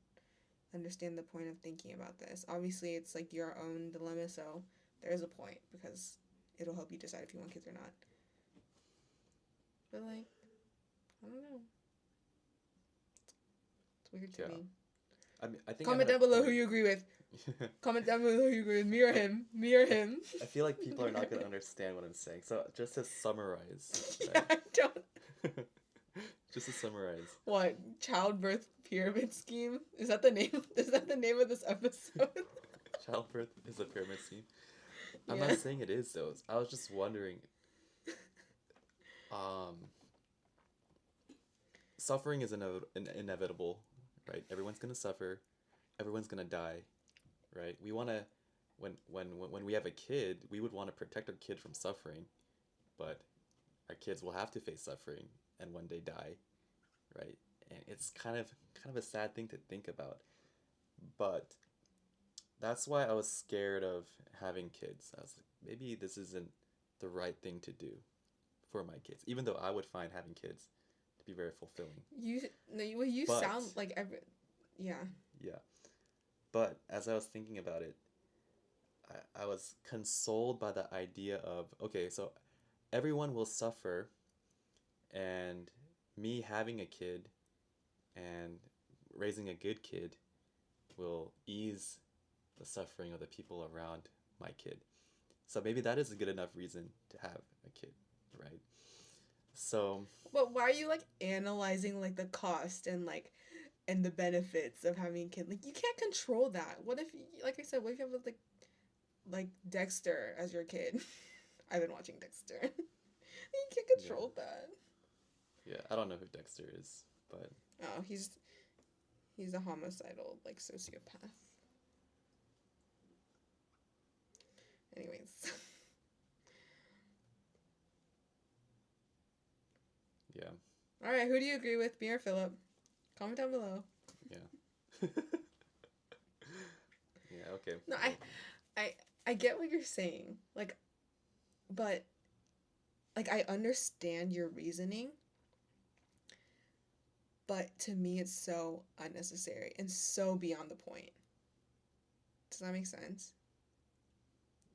understand the point of thinking about this. Obviously, it's like your own dilemma, so there is a point because it'll help you decide if you want kids or not. But like, I don't know. It's weird to Yeah, me. I mean, I think I'm Comment at a down below who point. you agree with. Comment down below who you agree with. Me or him. Me or him. I feel like people are not gonna understand what I'm saying. So just to summarize, Yeah, right? I don't. Just to summarize, What childbirth pyramid scheme? Is that the name? Is that the name of this episode? childbirth is a pyramid scheme. I'm Yeah. not saying it is though. I was just wondering, um, suffering is inevitable, right? Everyone's gonna suffer. Everyone's gonna die, right? We wanna, when we have a kid, we would want to protect our kid from suffering, but our kids will have to face suffering and one day die, right? And it's kind of a sad thing to think about. But that's why I was scared of having kids. I was like, maybe this isn't the right thing to do for my kids, even though I would find having kids to be very fulfilling. You no, you But sound like every. Yeah. yeah, but as I was thinking about it, I was consoled by the idea of, okay, so everyone will suffer, and me having a kid and raising a good kid will ease the suffering of the people around my kid. So maybe that is a good enough reason to have a kid, right? So, But why are you like analyzing like the cost and the benefits of having a kid? Like you can't control that. What if like I said, what if you have like Dexter as your kid? I've been watching Dexter. You can't yeah, control that. yeah, I don't know who Dexter is, but Oh, he's a homicidal like sociopath. Anyways. yeah, All right, who do you agree with, me or Philip? Comment down below. yeah. Yeah, okay. No, Well, I I get what you're saying. But like I understand your reasoning, but to me it's so unnecessary and so beyond the point. Does that make sense?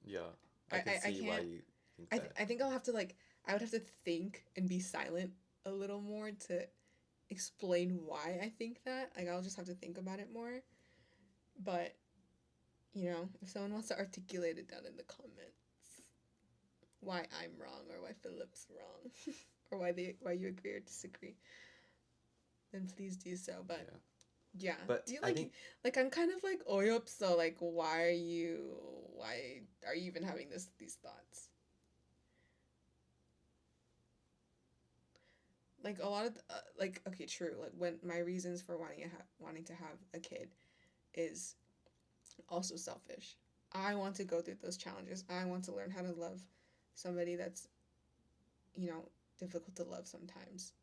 Yeah, I, I can I see why can't. you think that. I think I'll have to like. I would have to think and be silent a little more to explain why I think that. Like I'll just have to think about it more. But if someone wants to articulate it down in the comments, why I'm wrong or why Philip's wrong, or why you agree or disagree, then please do so. But Yeah, yeah, but do you I think like I'm kind of like oyop. So like, why are you even having these thoughts? Like a lot of like okay, true. Like when my reasons for wanting to have a kid is also selfish. I want to go through those challenges. I want to learn how to love somebody that's, you know, difficult to love sometimes.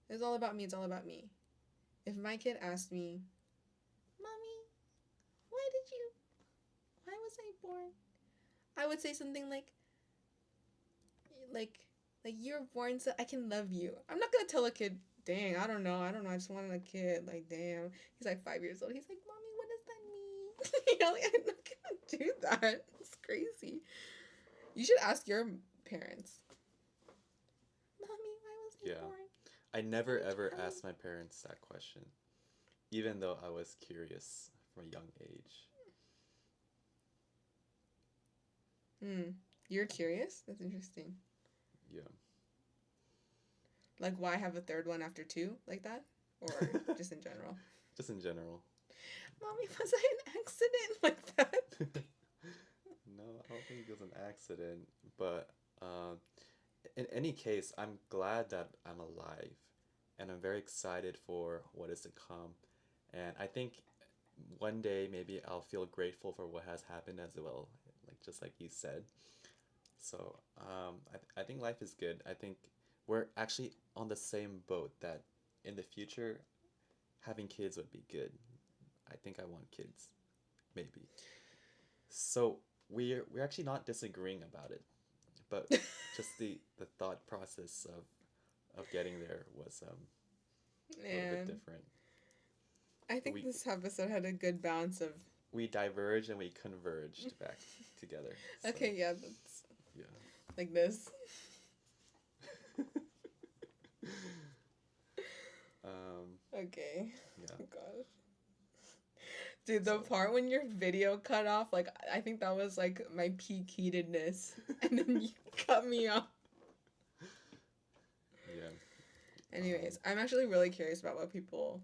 It's all about me. It's all about me. If my kid asked me, "Mommy, why was I born?" I would say something like, you're born so I can love you. I'm not gonna tell a kid, "Dang, I don't know. I just wanted a kid." Like, damn, he's like 5 years old. He's like, "Mommy, what does that mean?" Like, I'm not gonna do that. It's crazy. You should ask your parents. Mommy, why was I yeah, born? I never Can you ever tell me? asked my parents that question, even though I was curious from a young age. Hmm. You're curious? That's interesting. Yeah. Like, why have a third one after two? Like that? Or just in general? Just in general. Mommy, was I an accident? Like that? No, I don't think it was an accident, but um, in any case, I'm glad that I'm alive, and I'm very excited for what is to come. And I think one day maybe I'll feel grateful for what has happened as well, like just like you said. So I think life is good. I think we're actually on the same boat that in the future having kids would be good. I think I want kids, maybe. So we're actually not disagreeing about it, but just the thought process of getting there was a little bit Man, different. I think We this episode had a good balance of. we diverged and we converged back together. So Okay, yeah, that's yeah. like this. um, Okay. yeah. Oh, gosh. Dude, the So part when your video cut off, like, I think that was like my peak heatedness. And then you cut me off. yeah. Anyways, I'm actually really curious about what people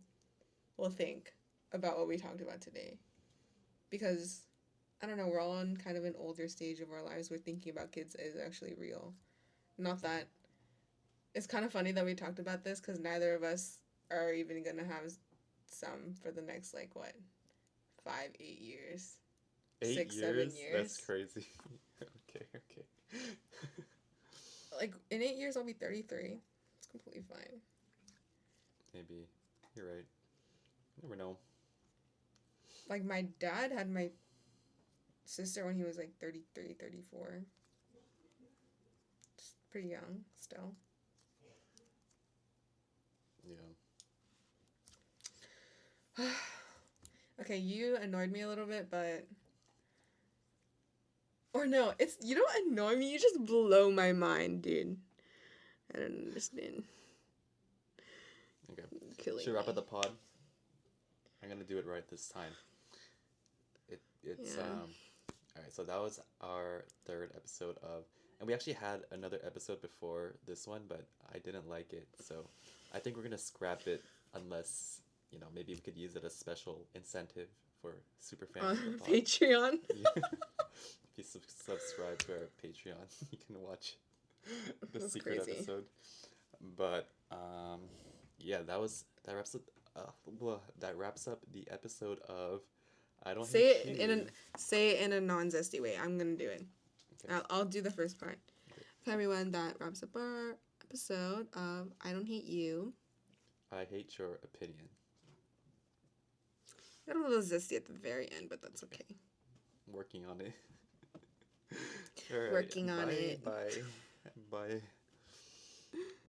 will think about what we talked about today. Because, I don't know, we're all in kind of an older stage of our lives where thinking about kids is actually real. Not that. It's kind of funny that we talked about this because neither of us are even going to have some for the next, like, what, 5, 8 years? 6, 7 8 years? That's years? crazy. Okay, okay. Like, in 8 years, I'll be 33. It's completely fine. Maybe. You're right. You never know. Like, my dad had my sister when he was like 33, 34. Just pretty young still. Yeah. Okay, you annoyed me a little bit, but. Or no, it's. You don't annoy me, you just blow my mind, dude. I don't understand. Okay. You're killing Should we wrap up me. the pod? I'm gonna do it right this time. It's Yeah. all right. So that was our third episode of, and we actually had another episode before this one, but I didn't like it, so I think we're gonna scrap it unless maybe we could use it as special incentive for super fans of the On pod. Patreon. Yeah. If you subscribe to our Patreon, you can watch the That's secret crazy. episode. But yeah, that wraps up. That wraps up the episode of I Don't Say Hate it in You. say it in a non-zesty way. I'm gonna do it. Okay. I'll do the first part. Okay. Okay, everyone, that wraps up our episode of I Don't Hate You. I hate your opinion. Got a little zesty at the very end, but that's okay. I'm working on it. All right. Working on Bye. it. Bye. Bye.